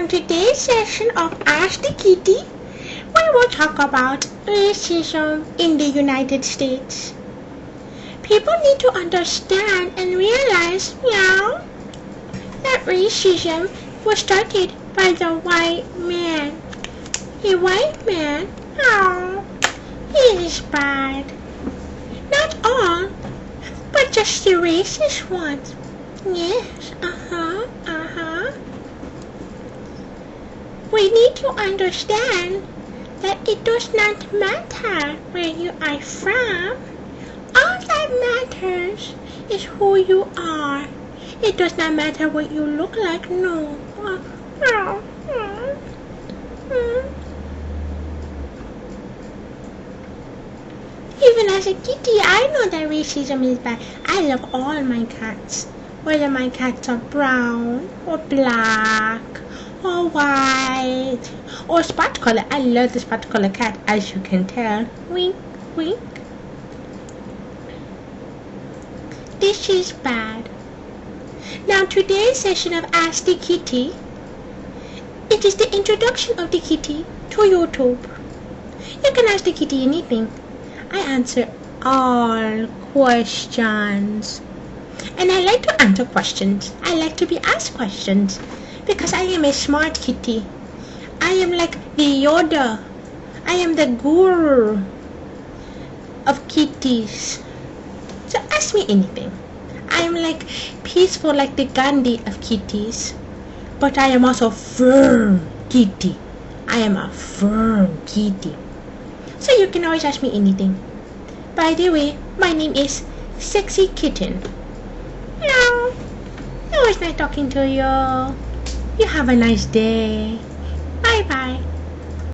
today's session of Ask the Kitty, we will talk about racism in the United States. People need to understand and realize, that racism was started by the white man. The white man, he is bad. Not all, but just the racist ones. Yes, We need to understand that it does not matter where you are from. All that matters is who you are. It does not matter what you look like, no. Even as a kitty, I know that racism is bad. I love all my cats. Whether my cats are brown or black or white or spot color. I love the spot color cat, as you can tell. Wink, wink. This is bad. Now today's session of Ask the Kitty, it is the introduction of the kitty to YouTube. You can ask the kitty anything. I answer all questions. And I like to answer questions. I like to be asked questions because I am a smart kitty. I am like the Yoda. I am the guru of kitties. So ask me anything. I am like peaceful like the Gandhi of kitties. But I am also firm kitty. I am a firm kitty. So you can always ask me anything. By the way, my name is Sexy Kitten. It was nice talking to you. You have a nice day.